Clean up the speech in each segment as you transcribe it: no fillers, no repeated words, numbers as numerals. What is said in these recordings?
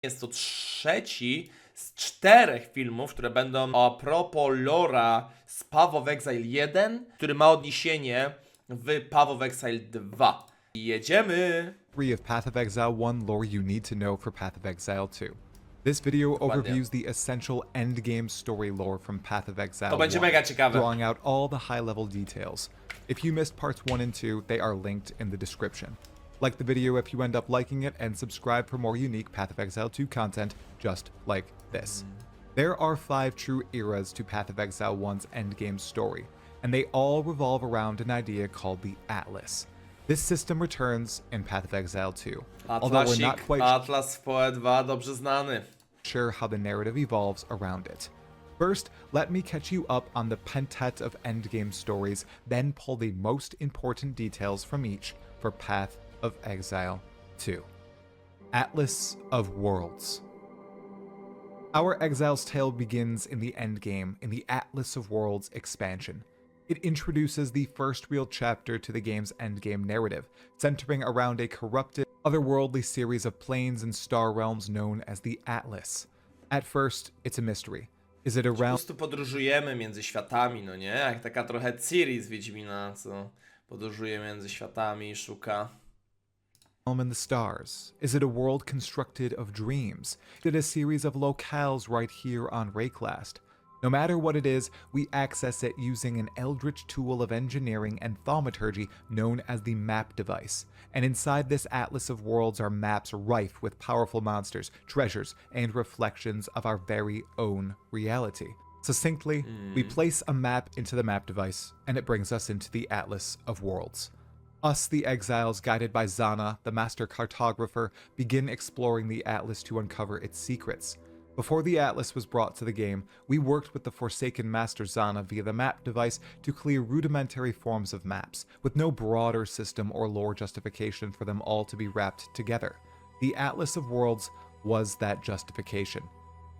Jest to trzeci z 4 filmów, które będą a propos lora z Path of Exile 1, który ma odniesienie w Path of Exile 2. Jedziemy! 3 of Path of Exile 1 lore you need to know for Path of Exile 2. This video overviews the essential endgame story lore from Path of Exile To będzie 1, mega ciekawe. drawing out all the high-level details. If you missed parts 1 and 2, they are linked in the description. Like the video if you end up liking it, and subscribe for more unique Path of Exile 2 content just like this. There are 5 true eras to Path of Exile 1's endgame story, and they all revolve around an idea called the Atlas. This system returns in Path of Exile 2, although we're not quite Atlas w PoE 2 dobrze znany. sure how the narrative evolves around it. First, let me catch you up on the pentet of endgame stories, then pull the most important details from each for Path of Exile 2. Atlas of Worlds. Our Exile's tale begins in the endgame in the Atlas of Worlds expansion. It introduces the first real chapter to the game's endgame narrative, centering around a corrupted, otherworldly series of planes and star realms known as the Atlas. At first, it's a mystery. Is it Po around prostu podróżujemy między światami, no nie? Jak taka trochę Ciri z Wiedźmina, co podróżuje między światami i szuka. in the stars? Is it a world constructed of dreams? Is it a series of locales right here on Rayclast? No matter what it is, we access it using an eldritch tool of engineering and thaumaturgy known as the map device. And inside this Atlas of Worlds are maps rife with powerful monsters, treasures, and reflections of our very own reality. Succinctly, we place a map into the map device, and it brings us into the Atlas of Worlds. Us, the exiles, guided by Zana, the master cartographer, begin exploring the Atlas to uncover its secrets. Before the Atlas was brought to the game, we worked with the Forsaken Master Zana via the map device to clear rudimentary forms of maps, with no broader system or lore justification for them all to be wrapped together. The Atlas of Worlds was that justification.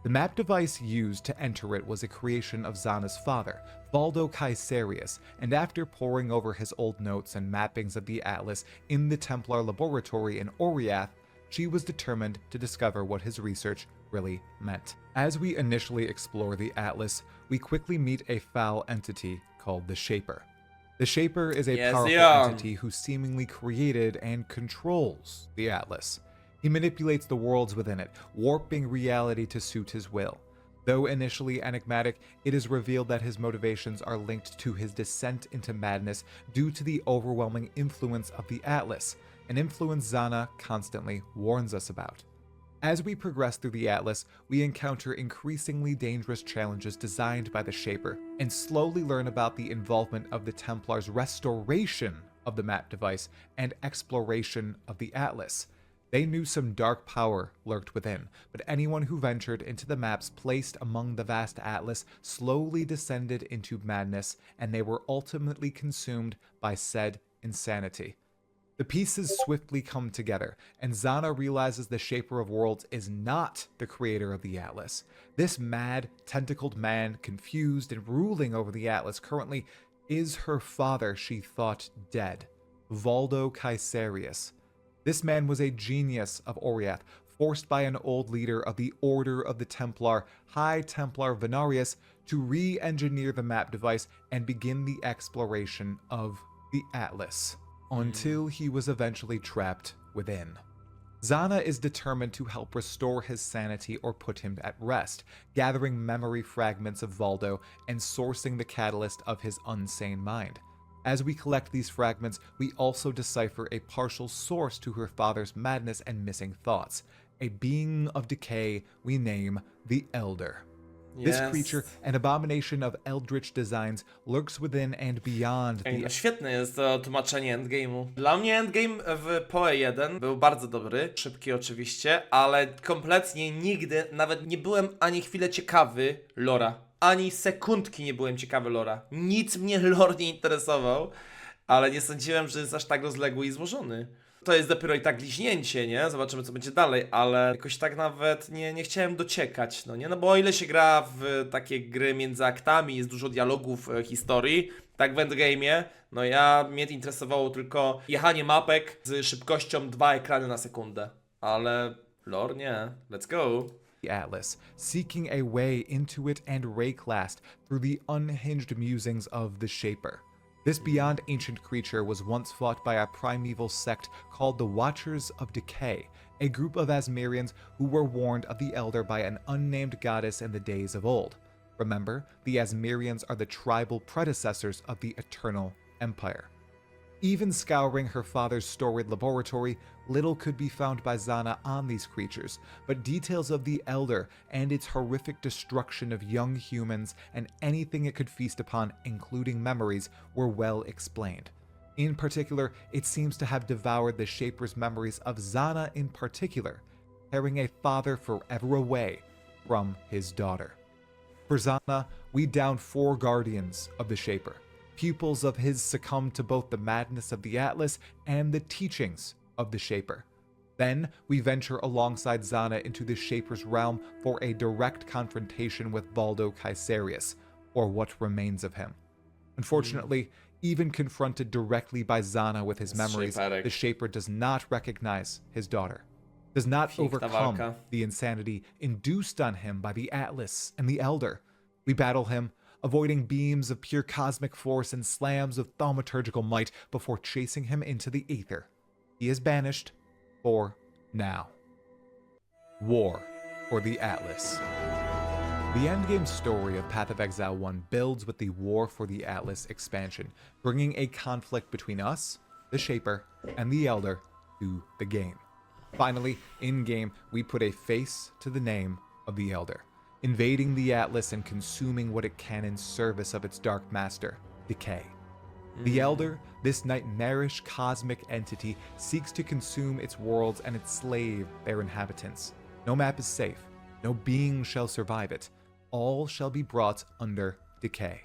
The map device used to enter it was a creation of Zana's father, Valdo Caesarius, and after poring over his old notes and mappings of the Atlas in the Templar laboratory in Oriath, she was determined to discover what his research really meant. As we initially explore the Atlas, we quickly meet a foul entity called the Shaper. The Shaper is a powerful entity who seemingly created and controls the Atlas. He manipulates the worlds within it, warping reality to suit his will. Though initially enigmatic, it is revealed that his motivations are linked to his descent into madness due to the overwhelming influence of the Atlas, an influence Zana constantly warns us about. As we progress through the Atlas, we encounter increasingly dangerous challenges designed by the Shaper, and slowly learn about the involvement of the Templars' restoration of the map device and exploration of the Atlas. They knew some dark power lurked within, but anyone who ventured into the maps placed among the vast Atlas slowly descended into madness, and they were ultimately consumed by said insanity. The pieces swiftly come together, and Zana realizes the Shaper of Worlds is not the creator of the Atlas. This mad, tentacled man, confused and ruling over the Atlas currently, is her father she thought dead, Valdo Caesarius. This man was a genius of Oriath, forced by an old leader of the Order of the Templar, High Templar Venarius, to re-engineer the map device and begin the exploration of the Atlas, until he was eventually trapped within. Zana is determined to help restore his sanity or put him at rest, gathering memory fragments of Valdo and sourcing the catalyst of his unsane mind. As we collect these fragments, we also decipher a partial source to her father's madness and missing thoughts, a being of decay we name the Elder. This creature, an abomination of eldritch designs, lurks within and beyond Ej, the no świetne jest to tłumaczenie endgame'u. Dla mnie endgame w PoE 1 był bardzo dobry, szybki oczywiście, ale kompletnie nigdy nawet nie byłem ani chwilę ciekawy lora. Ani sekundki nie byłem ciekawy lora. Nic mnie lore nie interesował, ale nie sądziłem, że jest aż tak rozległy i złożony. To jest dopiero i tak liźnięcie, nie? Zobaczymy, co będzie dalej, ale jakoś tak nawet nie chciałem dociekać, no nie? No bo o ile się gra w takie gry między aktami, jest dużo dialogów, historii, tak w endgame'ie, no mnie interesowało tylko jechanie mapek z szybkością 2 ekrany na sekundę, ale Lore? Nie. Let's go. the Atlas, seeking a way into it and Rayclast through the unhinged musings of the Shaper. This beyond ancient creature was once fought by a primeval sect called the Watchers of Decay, a group of Asmerians who were warned of the Elder by an unnamed goddess in the days of old. Remember, the Asmerians are the tribal predecessors of the Eternal Empire. Even scouring her father's storied laboratory, little could be found by Zana on these creatures, but details of the Elder and its horrific destruction of young humans and anything it could feast upon, including memories, were well explained. In particular, it seems to have devoured the Shaper's memories of Zana in particular, tearing a father forever away from his daughter. For Zana, we downed 4 guardians of the Shaper. Pupils of his succumbed to both the madness of the Atlas and the teachings of the Shaper. Then we venture alongside Zana into the Shaper's realm for a direct confrontation with Valdo Caesarius, or what remains of him. Unfortunately, even confronted directly by Zana with his memories, the Shaper does not recognize his daughter, does not overcome the insanity induced on him by the Atlas and the Elder. We battle him, avoiding beams of pure cosmic force and slams of thaumaturgical might before chasing him into the ether. He is banished for now. War for the Atlas. The endgame story of Path of Exile 1 builds with the War for the Atlas expansion, bringing a conflict between us, the Shaper, and the Elder to the game. Finally, in-game, we put a face to the name of the Elder, invading the Atlas and consuming what it can in service of its dark master, Decay. The Elder, this nightmarish cosmic entity, seeks to consume its worlds and enslave their inhabitants. No map is safe, no being shall survive it. All shall be brought under Decay.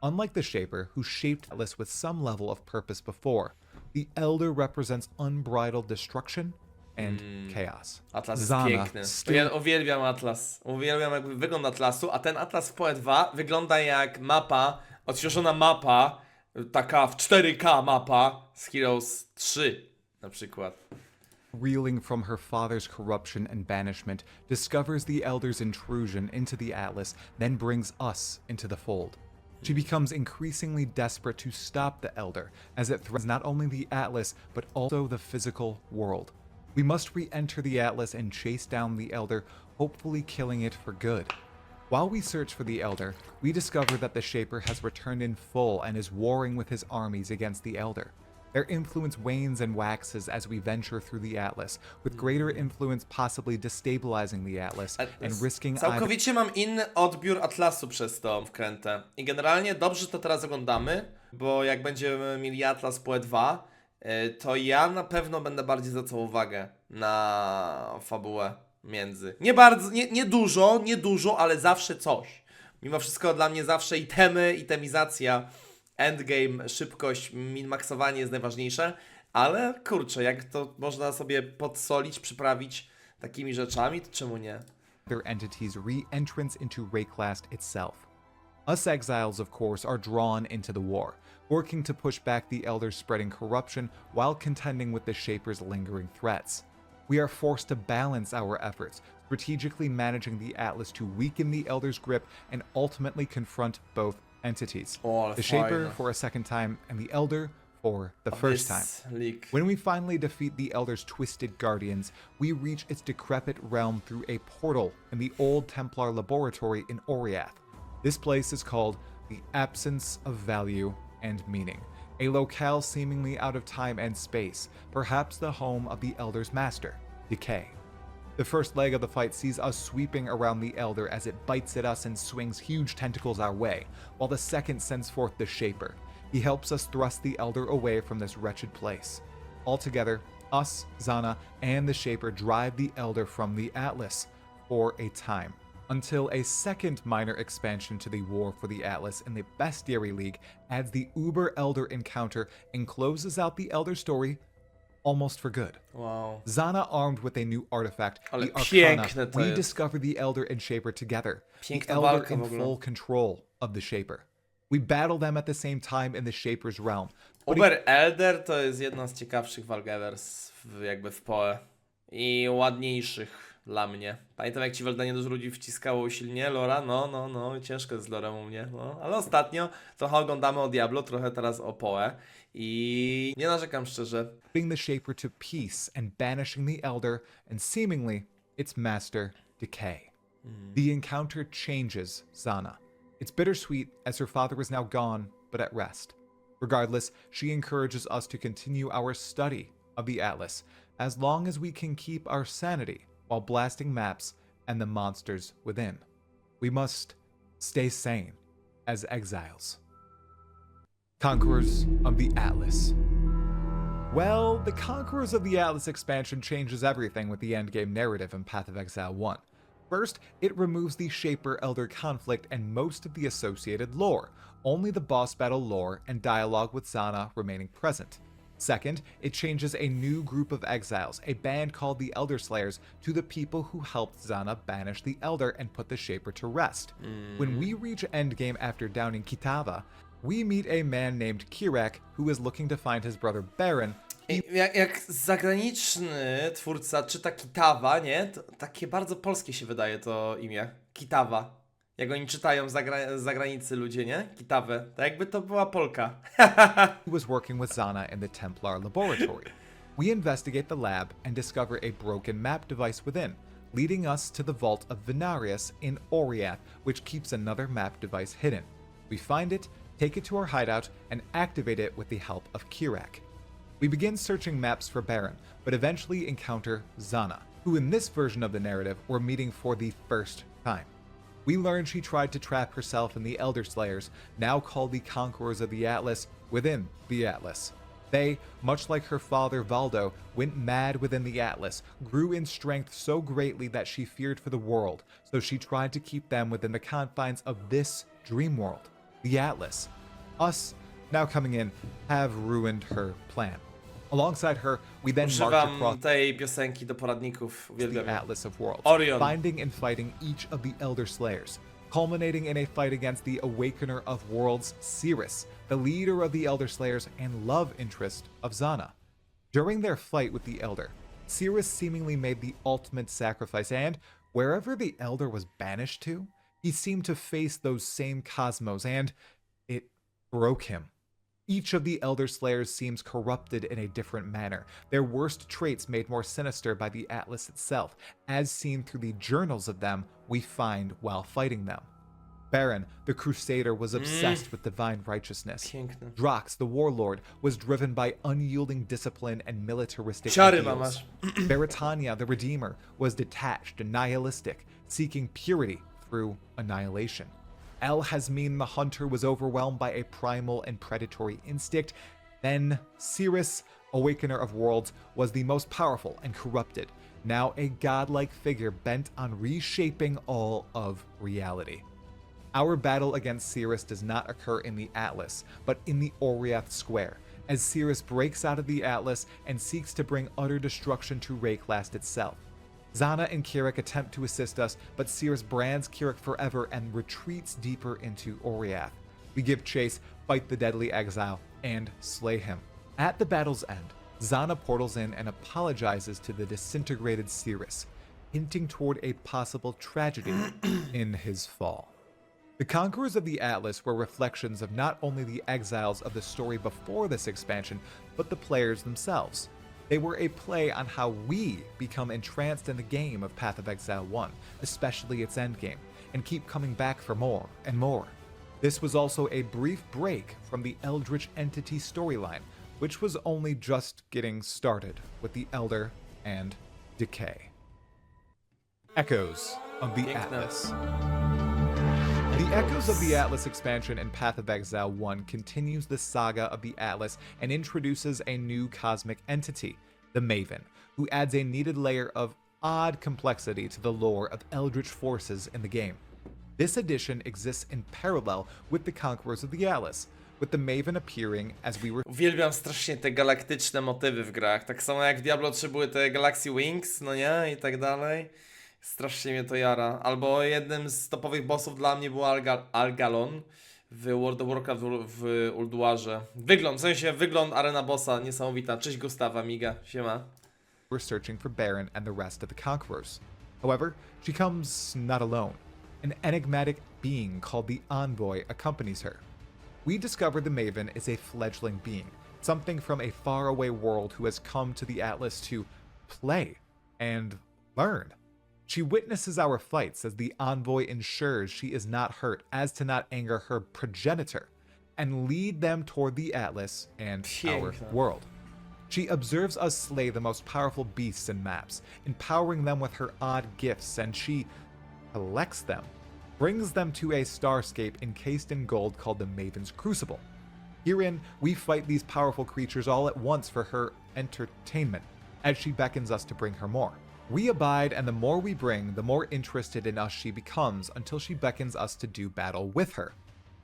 Unlike the Shaper, who shaped Atlas with some level of purpose before, the Elder represents unbridled destruction and chaos. Atlas jest piękny. Ja uwielbiam Atlas. Uwielbiam jakby wygląd Atlasu, a ten Atlas w PoE 2 wygląda jak mapa, odświeżona mapa, taka w 4K mapa z Heroes 3 na przykład. Reeling from her father's corruption and banishment, discovers the Elder's intrusion into the Atlas, then brings us into the fold. She becomes increasingly desperate to stop the Elder, as it threatens not only the Atlas, but also the physical world. We must re-enter the Atlas and chase down the Elder, hopefully killing it for good. While we search for the Elder, we discover that the Shaper has returned in full and is warring with his armies against the Elder. Their influence wanes and waxes as we venture through the Atlas, with greater influence possibly destabilizing the Atlas and risking... Całkowicie mam inny odbiór Atlasu przez tą wkrętę. I generalnie dobrze, że to teraz oglądamy, bo jak będziemy mieli Atlas PoE 2, to ja na pewno będę bardziej zwracał uwagę na fabułę między. Nie bardzo, nie dużo, ale zawsze coś. Mimo wszystko dla mnie zawsze itemy, itemizacja, endgame, szybkość, min-maksowanie jest najważniejsze, ale kurczę, jak to można sobie podsolić, przyprawić takimi rzeczami, to czemu nie? Their entities' re-entrance into Rayclast itself. Us exiles, of course, are drawn into the war, working to push back the Elder's spreading corruption while contending with the Shaper's lingering threats. We are forced to balance our efforts, strategically managing the Atlas to weaken the Elder's grip and ultimately confront both entities. The Shaper for a second time, and the Elder for the first time. When we finally defeat the Elder's twisted guardians, we reach its decrepit realm through a portal in the old Templar laboratory in Oriath. This place is called the Absence of Value and Meaning, a locale seemingly out of time and space, perhaps the home of the Elder's master, Decay. The first leg of the fight sees us sweeping around the Elder as it bites at us and swings huge tentacles our way, while the second sends forth the Shaper. He helps us thrust the Elder away from this wretched place. Altogether, us, Zana, and the Shaper drive the Elder from the Atlas for a time, until a second minor expansion to the War for the Atlas in the Bestiary League adds the Uber Elder encounter and closes out the Elder story almost for good. Wow. Zana armed with a new artifact, Ale the Arcana, we jest. discover the Elder and Shaper together. Piękna The Elder walka in w ogóle. full control of the Shaper. We battle them at the same time in the Shaper's realm. Uber Elder to jest jedna z ciekawszych walk ever jakby w PoE. i ładniejszych dla mnie. Pamiętam, jak ci w Eldenie dużo ludzi wciskało silnie lora, no, ciężko jest z lorem u mnie, no. Ale ostatnio trochę oglądamy o Diablo, trochę teraz o Poe i nie narzekam szczerze. Putting the Shaper to peace and banishing the Elder and seemingly its master, Decay. The encounter changes Zana. It's bittersweet as her father is now gone, but at rest. Regardless, she encourages us to continue our study of the Atlas as long as we can keep our sanity while blasting maps and the monsters within. We must stay sane as exiles. Conquerors of the Atlas. Well, the Conquerors of the Atlas expansion changes everything with the endgame narrative in Path of Exile 1. First, it removes the Shaper-Elder conflict and most of the associated lore, only the boss battle lore and dialogue with Zana remaining present. Second, it changes a new group of exiles, a band called the Elder Slayers, to the people who helped Zana banish the Elder and put the Shaper to rest. When we reach endgame after downing Kitava, we meet a man named Kirak who is looking to find his brother Baron. Jak zagraniczny twórca czyta Kitawa, nie? To takie bardzo polskie się wydaje to imię. Kitawa. Jak oni czytają z zagranicy ludzie, nie? Kitawę. Tak jakby to była Polka. He was working with Zana in the Templar laboratory. We investigate the lab and discover a broken map device within, leading us to the vault of Venarius in Oriath, which keeps another map device hidden. We find it, take it to our hideout, and activate it with the help of Kirak. We begin searching maps for Baron, but eventually encounter Zana, who in this version of the narrative we're meeting for the first time. We learn she tried to trap herself in the Elder Slayers, now called the Conquerors of the Atlas, within the Atlas. They, much like her father Valdo, went mad within the Atlas, grew in strength so greatly that she feared for the world, so she tried to keep them within the confines of this dream world, the Atlas. Us, now coming in, have ruined her plan. Alongside her, we then march Używam across tej piosenki do poradników. the Uwielbiam. Atlas of Worlds, Orion. finding and fighting each of the Elder Slayers, culminating in a fight against the Awakener of Worlds, Cirrus, the leader of the Elder Slayers and love interest of Zana. During their fight with the Elder, Cirrus seemingly made the ultimate sacrifice, and wherever the Elder was banished to, he seemed to face those same cosmos, and it broke him. Each of the Elder Slayers seems corrupted in a different manner, their worst traits made more sinister by the Atlas itself, as seen through the journals of them we find while fighting them. Baron, the Crusader, was obsessed with divine righteousness. Piękne. Drax, the Warlord, was driven by unyielding discipline and militaristic Ciary ideals. Veritania, the Redeemer, was detached and nihilistic, seeking purity through annihilation. El Hasmin, the Hunter, was overwhelmed by a primal and predatory instinct. Then Cirrus, Awakener of Worlds, was the most powerful and corrupted, now a godlike figure bent on reshaping all of reality. Our battle against Cirrus does not occur in the Atlas, but in the Oriath Square, as Cirrus breaks out of the Atlas and seeks to bring utter destruction to Rayclast itself. Zana and Kirak attempt to assist us, but Cirrus brands Kirak forever and retreats deeper into Oriath. We give chase, fight the deadly exile, and slay him. At the battle's end, Zana portals in and apologizes to the disintegrated Cirrus, hinting toward a possible tragedy in his fall. The Conquerors of the Atlas were reflections of not only the exiles of the story before this expansion, but the players themselves. They were a play on how we become entranced in the game of Path of Exile 1, especially its endgame, and keep coming back for more and more. This was also a brief break from the Eldritch Entity storyline, which was only just getting started with the Elder and Decay. Echoes of the Atlas. The Echoes of the Atlas expansion in Path of Exile 1 continues the saga of the Atlas and introduces a new cosmic entity, the Maven, who adds a needed layer of odd complexity to the lore of eldritch forces in the game. This edition exists in parallel with the Conquerors of the Atlas, with the Maven appearing as we were. Uwielbiam strasznie te galaktyczne motywy w grach. Tak samo jak w Diablo 3 były te Galaxy Wings, no nie? I tak dalej. Strasznie mnie to jara. Albo jednym z topowych bossów dla mnie był Algalon w World of Warcraft w Ulduarze. Wygląd, w sensie wygląd arena bossa niesamowita. Cześć Gustawa, Miga, siema. who are searching for Baron and the rest of the Conquerors. However, she comes not alone. An enigmatic being called the Envoy accompanies her. We discover the Maven is a fledgling being, something from a faraway world who has come to the Atlas to play and learn. She witnesses our fights as the Envoy ensures she is not hurt as to not anger her progenitor, and lead them toward the Atlas and our world. She observes us slay the most powerful beasts and maps, empowering them with her odd gifts, and she collects them, brings them to a starscape encased in gold called the Maven's Crucible. Herein, we fight these powerful creatures all at once for her entertainment, as she beckons us to bring her more. We abide, and the more we bring, the more interested in us she becomes, until she beckons us to do battle with her.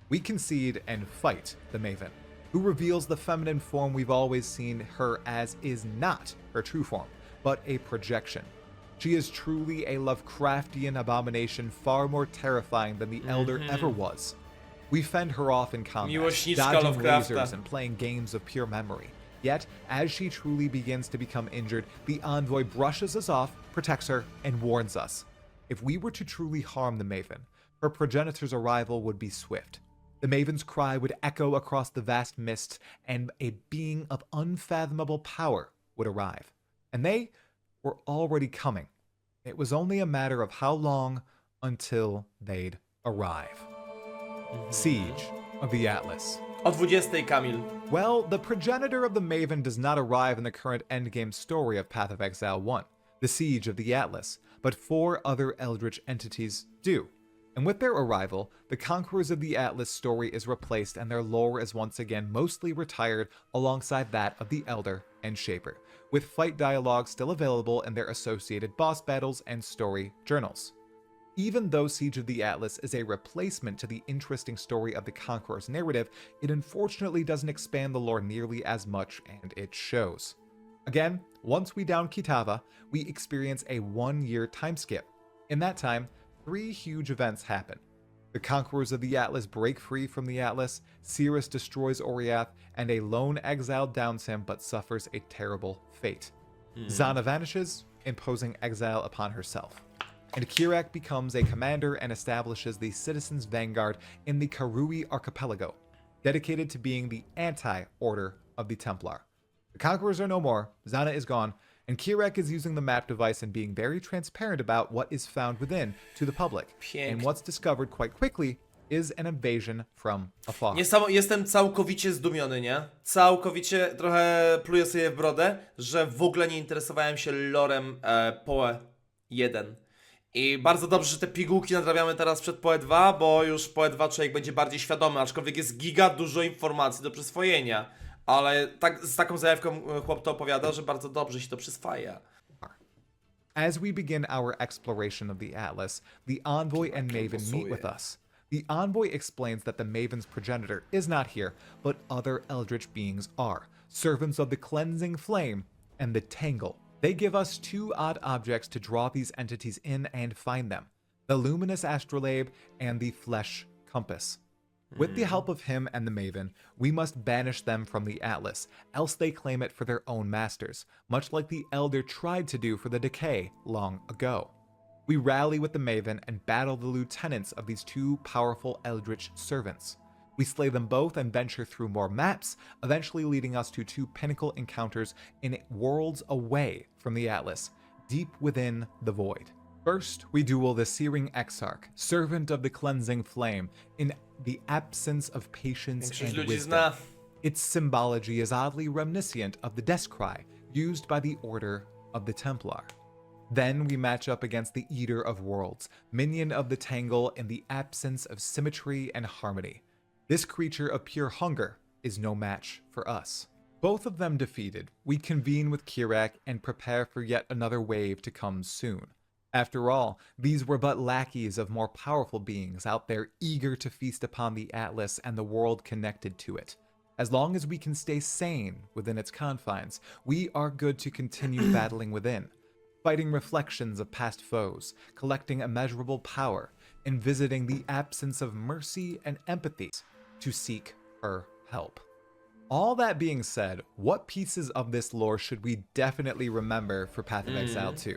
We concede and fight the Maven, who reveals the feminine form we've always seen her as is not her true form, but a projection. She is truly a Lovecraftian abomination, far more terrifying than the Elder ever was. We fend her off in combat, Miłośniczka dodging Lovecrafta. lasers and playing games of pure memory. Yet, as she truly begins to become injured, the Envoy brushes us off, protects her, and warns us. If we were to truly harm the Maven, her progenitor's arrival would be swift. The Maven's cry would echo across the vast mists, and a being of unfathomable power would arrive. And they were already coming. It was only a matter of how long until they'd arrive. Siege of the Atlas. O 20, Kamil. Well, the progenitor of the Maven does not arrive in the current endgame story of Path of Exile 1, the Siege of the Atlas, but 4 other eldritch entities do. And with their arrival, the Conquerors of the Atlas story is replaced and their lore is once again mostly retired alongside that of the Elder and Shaper, with fight dialogue still available in their associated boss battles and story journals. Even though Siege of the Atlas is a replacement to the interesting story of the Conqueror's narrative, it unfortunately doesn't expand the lore nearly as much, and it shows. Again, once we down Kitava, we experience a 1-year time skip. In that time, 3 huge events happen. The Conquerors of the Atlas break free from the Atlas, Cirrus destroys Oriath, and a lone exile downs him but suffers a terrible fate. Zana vanishes, imposing exile upon herself. And Kirak becomes a commander and establishes the Citizens' Vanguard in the Karui Archipelago, dedicated to being the anti-Order of the Templar. The Conquerors are no more, Zana is gone, and Kirak is using the map device and being very transparent about what is found within to the public. And what's discovered quite quickly is an invasion from afar. Jestem całkowicie zdumiony, nie? Całkowicie trochę pluję sobie w brodę, że w ogóle nie interesowałem się lorem PoE 1. I bardzo dobrze, że te pigułki nadrabiamy teraz przed PoE 2, bo już w PoE 2 człowiek będzie bardziej świadomy, aczkolwiek jest giga dużo informacji do przyswojenia. Ale tak, z taką zajawką chłop to opowiada, że bardzo dobrze się to przyswaja. As we begin our exploration of the Atlas, the Envoy and Maven meet with us. The Envoy explains that the Maven's progenitor is not here, but other eldritch beings are, servants of the Cleansing Flame and the Tangle. They give us 2 odd objects to draw these entities in and find them, the Luminous Astrolabe and the Flesh Compass. With the help of him and the Maven, we must banish them from the Atlas, else they claim it for their own masters, much like the Elder tried to do for the Decay long ago. We rally with the Maven and battle the lieutenants of these 2 powerful eldritch servants. We slay them both and venture through more maps, eventually leading us to 2 pinnacle encounters in worlds away from the Atlas, deep within the void. First, we duel the Searing Exarch, servant of the Cleansing Flame, in the absence of patience and wisdom. Its symbology is oddly reminiscent of the death cry used by the Order of the Templar. Then we match up against the Eater of Worlds, minion of the Tangle, in the absence of symmetry and harmony. This creature of pure hunger is no match for us. Both of them defeated, we convene with Kirak and prepare for yet another wave to come soon. After all, these were but lackeys of more powerful beings out there eager to feast upon the Atlas and the world connected to it. As long as we can stay sane within its confines, we are good to continue battling within, fighting reflections of past foes, collecting immeasurable power, and visiting the absence of mercy and empathy to seek her help. All that being said, what pieces of this lore should we definitely remember for Path of Exile 2?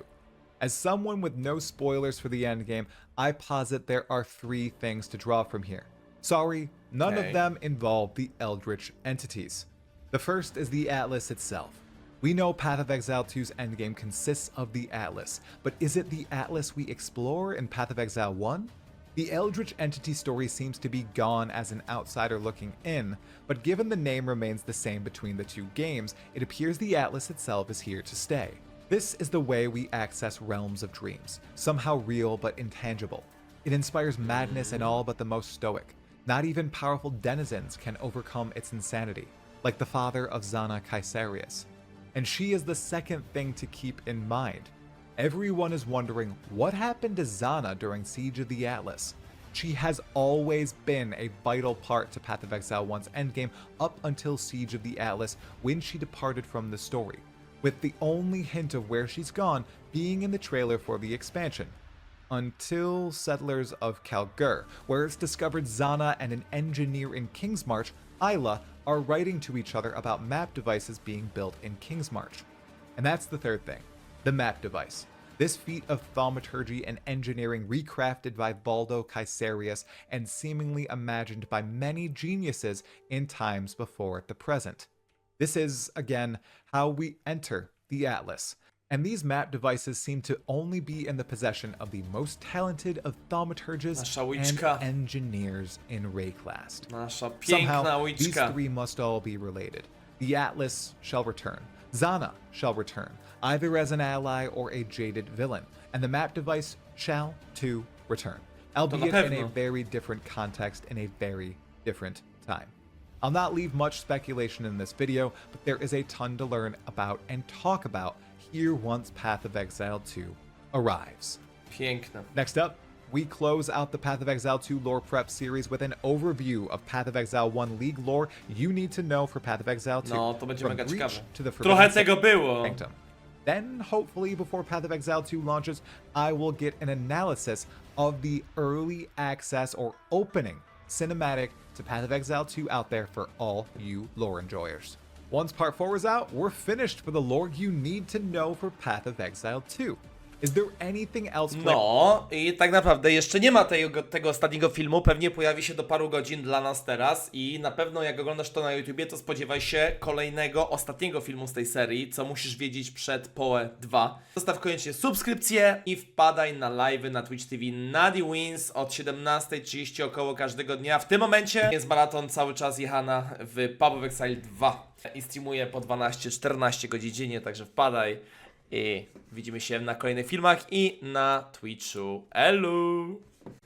As someone with no spoilers for the endgame, I posit there are 3 things to draw from here. Sorry, none of them involve the Eldritch entities. The first is the Atlas itself. We know Path of Exile 2's endgame consists of the Atlas, but is it the Atlas we explore in Path of Exile 1? The Eldritch entity story seems to be gone as an outsider looking in, but given the name remains the same between the 2 games, it appears the Atlas itself is here to stay. This is the way we access realms of dreams, somehow real but intangible. It inspires madness in all but the most stoic. Not even powerful denizens can overcome its insanity, like the father of Zana Caesarius. And she is the second thing to keep in mind. Everyone is wondering what happened to Zana during Siege of the Atlas. She has always been a vital part to Path of Exile 1's endgame up until Siege of the Atlas when she departed from the story, with the only hint of where she's gone being in the trailer for the expansion. Until Settlers of Kalgur, where it's discovered Zana and an engineer in Kingsmarch, Isla, are writing to each other about map devices being built in Kingsmarch. And that's the third thing. The map device. This feat of thaumaturgy and engineering recrafted by Baldo Caesarius and seemingly imagined by many geniuses in times before the present. This is, again, how we enter the Atlas. And these map devices seem to only be in the possession of the most talented of thaumaturgists and engineers in Rayclast. Somehow, these 3 must all be related. The Atlas shall return. Zana shall return, either as an ally or a jaded villain, and the map device shall, too, return, albeit in a very different context in a very different time. I'll not leave much speculation in this video, but there is a ton to learn about and talk about here once Path of Exile 2 arrives. Piękne. Next up, we close out the Path of Exile 2 lore prep series with an overview of Path of Exile 1 League lore you need to know for Path of Exile 2. No, to będzie mega ciekawe. Trochę tego było. Then, hopefully, before Path of Exile 2 launches, I will get an analysis of the early access or opening cinematic to Path of Exile 2 out there for all you lore enjoyers. Once Part 4 is out, we're finished for the lore you need to know for Path of Exile 2. Is there anything else? No i tak naprawdę jeszcze nie ma tego ostatniego filmu, pewnie pojawi się do paru godzin dla nas teraz i na pewno jak oglądasz to na YouTubie, to spodziewaj się kolejnego, ostatniego filmu z tej serii, co musisz wiedzieć przed PoE 2. Zostaw koniecznie subskrypcję i wpadaj na live'y na Twitch TV Nadi Wins od 17:30 około każdego dnia. W tym momencie jest maraton cały czas jechana w Path of Exile 2 i streamuję po 12-14 godzin dziennie, także wpadaj. I widzimy się na kolejnych filmach i na Twitchu. Elu!